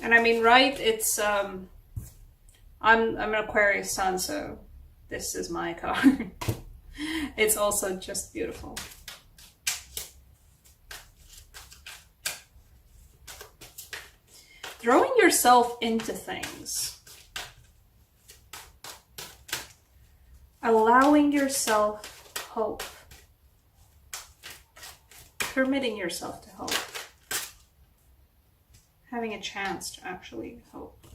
And I mean, right, it's, I'm an Aquarius sun, so this is my card. It's also just beautiful. Throwing yourself into things. Allowing yourself hope. Permitting yourself to hope. Having a chance to actually hope.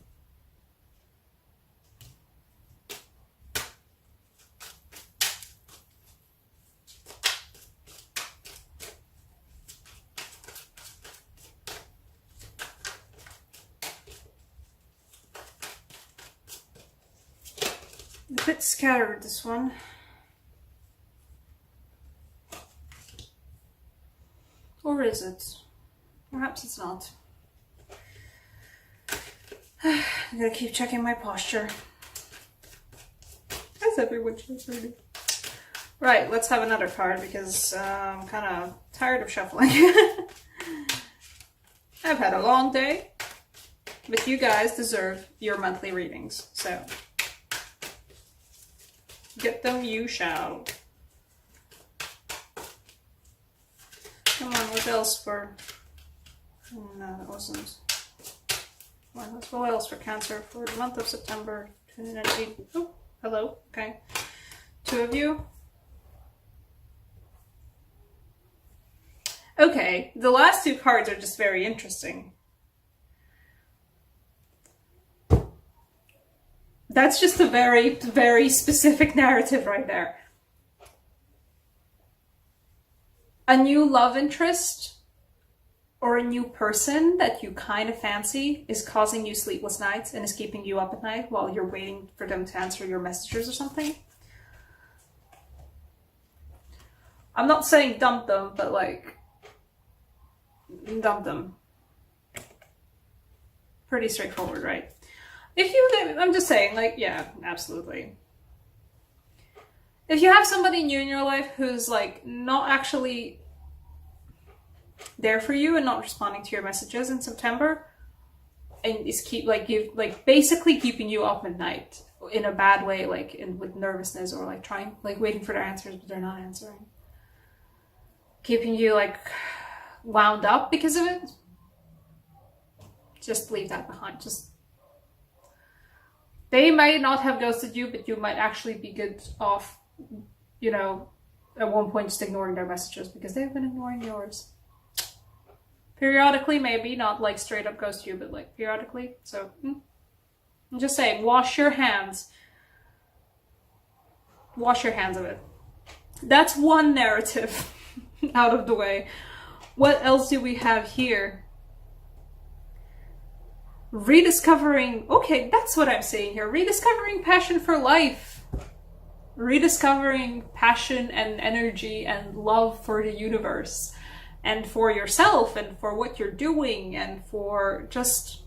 A bit scattered, this one. Or is it? Perhaps it's not. I'm gonna keep checking my posture. As everyone should really. Right, let's have another card because I'm kind of tired of shuffling. I've had a long day, but you guys deserve your monthly readings, so get them you shall. Come on, what else for... No, that wasn't... What else for Cancer for the month of September 2019? Oh, hello. Okay. 2 of you. Okay, the last 2 cards are just very interesting. That's just a very, very specific narrative right there. A new love interest or a new person that you kind of fancy is causing you sleepless nights and is keeping you up at night while you're waiting for them to answer your messages or something. I'm not saying dump them, but like, dump them. Pretty straightforward, right? If you, I'm just saying, like, yeah, absolutely. If you have somebody new in your life who's like not actually there for you and not responding to your messages in September, and is basically keeping you up at night in a bad way, like with nervousness or like trying, like waiting for their answers but they're not answering, keeping you like wound up because of it, just leave that behind. Just, they might not have ghosted you, but you might actually be good off, you know, at one point just ignoring their messages because they've been ignoring yours. Periodically, maybe, not like straight up ghost you, but like periodically. So, I'm just saying, wash your hands. Wash your hands of it. That's one narrative out of the way. What else do we have here? Rediscovering, okay, that's what I'm saying here. Rediscovering passion for life. Rediscovering passion and energy and love for the universe. And for yourself, and for what you're doing, and for just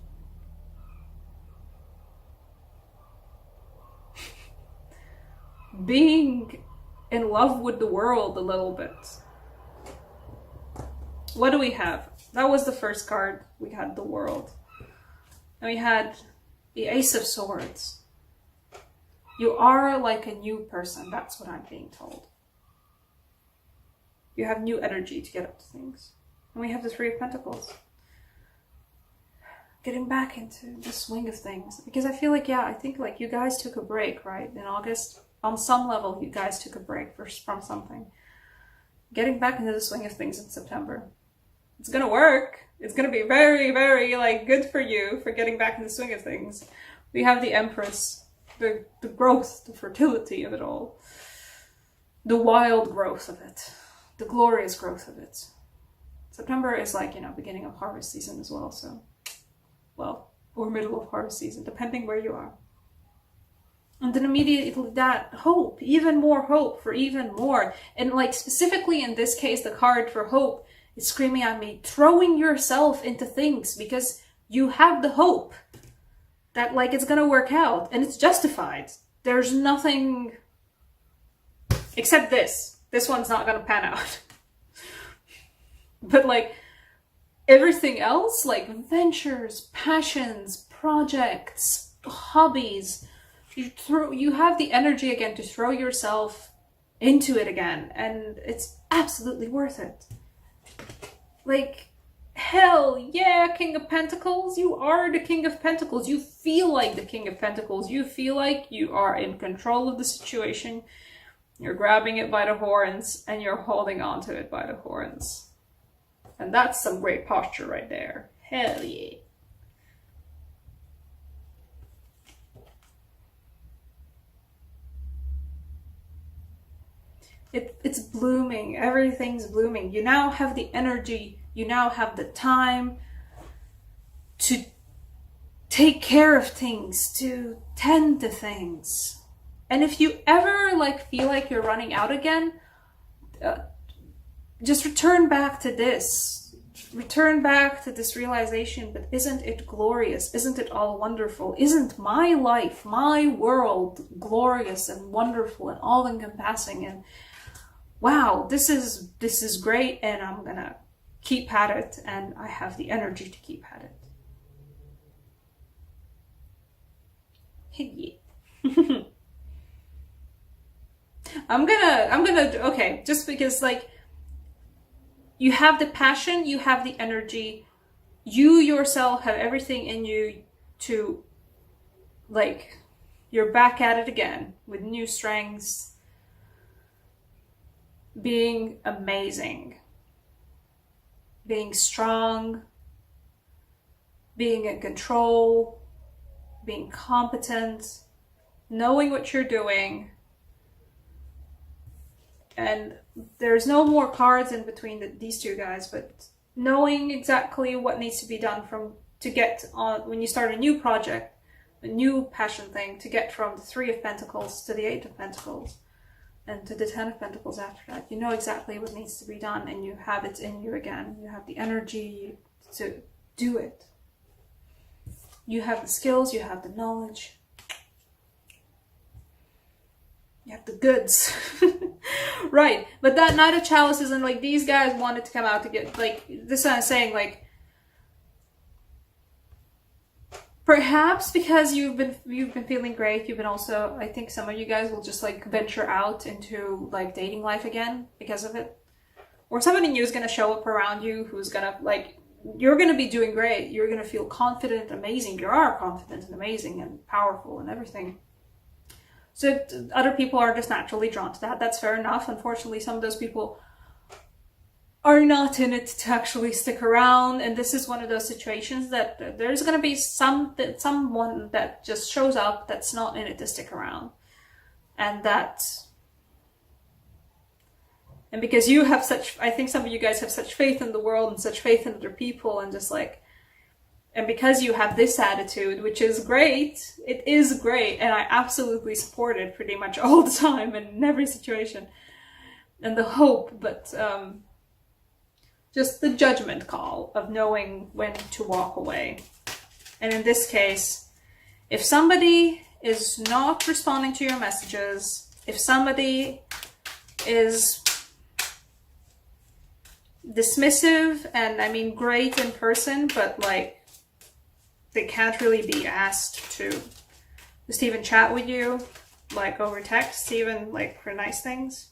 being in love with the world a little bit. What do we have? That was the first card. We had the world. And we had the Ace of Swords. You are like a new person. That's what I'm being told. You have new energy to get up to things. And we have the Three of Pentacles. Getting back into the swing of things. Because I feel like, yeah, I think like you guys took a break, right? In August. On some level, you guys took a break from something. Getting back into the swing of things in September. It's gonna work. It's gonna be very, very like good for you for getting back in the swing of things. We have the Empress. The growth, the fertility of it all. The wild growth of it. The glorious growth of it. September is like, you know, beginning of harvest season as well, so, well, or middle of harvest season, depending where you are. And then immediately that hope, even more hope for even more. And like specifically in this case, the card for hope is screaming at me, throwing yourself into things because you have the hope that like it's gonna work out and it's justified. There's nothing except this. This one's not gonna pan out. But like, everything else, like ventures, passions, projects, hobbies, you have the energy again to throw yourself into it again, and it's absolutely worth it. Like, hell yeah, King of Pentacles, you are the King of Pentacles. You feel like the King of Pentacles. You feel like you are in control of the situation. You're grabbing it by the horns and you're holding on to it by the horns. And that's some great posture right there. Hell yeah. It's blooming. Everything's blooming. You now have the energy. You now have the time to take care of things, to tend to things. And if you ever like feel like you're running out again, just return back to this. Return back to this realization, but isn't it glorious? Isn't it all wonderful? Isn't my life, my world glorious and wonderful and all-encompassing? And wow, this is great, and I'm gonna keep at it, and I have the energy to keep at it. I'm gonna okay, just because like you have the passion, you have the energy, you yourself have everything in you to, like, you're back at it again with new strengths, being amazing, being strong, being in control, being competent, knowing what you're doing. And there's no more cards in between these two guys, but knowing exactly what needs to be done to get on when you start a new project, a new passion thing, to get from the 3 of Pentacles to the 8 of Pentacles and to the 10 of Pentacles after that. You know exactly what needs to be done, and you have it in you again. You have the energy to do it. You have the skills, you have the knowledge. You have the goods. Right. But that Knight of Chalices, and like these guys wanted to come out to get, like, this is what I'm saying, like, perhaps because you've been feeling great, you've been also, I think some of you guys will just like venture out into like dating life again because of it. Or somebody new is gonna show up around you who's gonna, like, you're gonna be doing great. You're gonna feel confident, amazing. You are confident and amazing and powerful and everything. So other people are just naturally drawn to that. That's fair enough. Unfortunately, some of those people are not in it to actually stick around. And this is one of those situations that there's going to be someone that just shows up that's not in it to stick around. And because you have such, I think some of you guys have such faith in the world and such faith in other people, and just like, and because you have this attitude, which is great, it is great, and I absolutely support it pretty much all the time and in every situation, and the hope, but just the judgment call of knowing when to walk away. And in this case, if somebody is not responding to your messages, if somebody is dismissive, and I mean great in person, but like, they can't really be asked to just even chat with you, like over text, even like for nice things.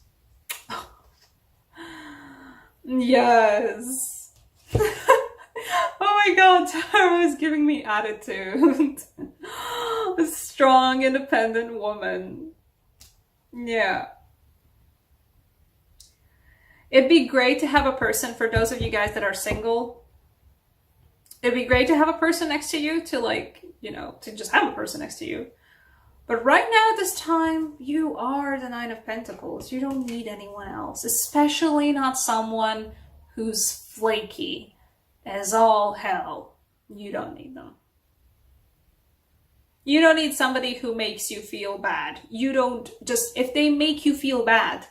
Yes. Oh my god, Tarot is giving me attitude. A strong, independent woman. Yeah. It'd be great to have a person, for those of you guys that are single, it'd be great to have a person next to you, to like, you know, to just have a person next to you. But right now at this time, you are the 9 of Pentacles. You don't need anyone else, especially not someone who's flaky as all hell. You don't need them. You don't need somebody who makes you feel bad. You don't just, if they make you feel bad,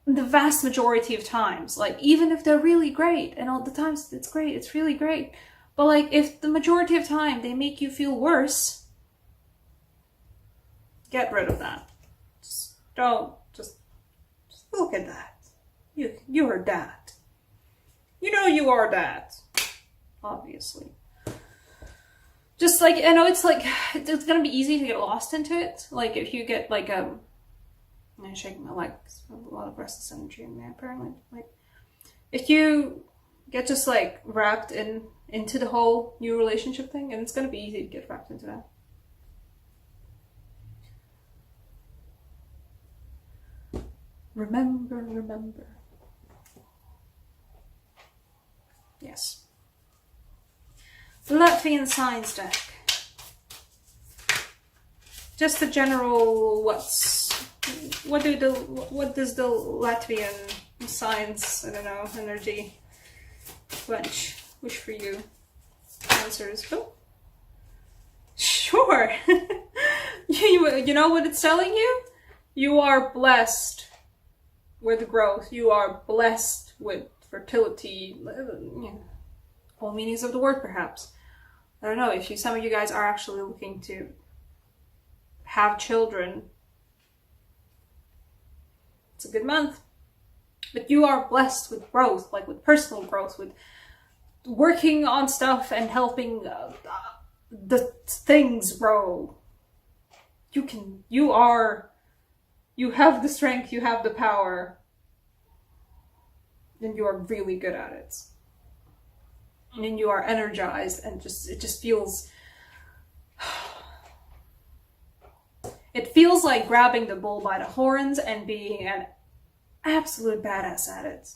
the vast majority of times, like, even if they're really great, and all the times it's great, it's really great, but like, if the majority of time they make you feel worse, get rid of that. Just don't, just look at that. You heard that. You know you are that. Obviously. Just like, I know it's like, it's gonna be easy to get lost into it. Like, if you get like, I'm shaking my leg, a lot of restless energy in there, apparently. Like, if you get just like wrapped into the whole new relationship thing, and it's gonna be easy to get wrapped into that. Remember. Yes. The Latvian signs deck. Just the general what does the Latvian signs, I don't know, energy wish for you? Answers. Oh. Sure. You know what it's telling you? You are blessed with growth. You are blessed with fertility. All meanings of the word, perhaps. I don't know, if some of you guys are actually looking to have children, it's a good month. But you are blessed with growth, like with personal growth, with working on stuff and helping the things grow. You have the strength, you have the power, and you are really good at it. And you are energized, and it just feels, it feels like grabbing the bull by the horns and being an absolute badass at it.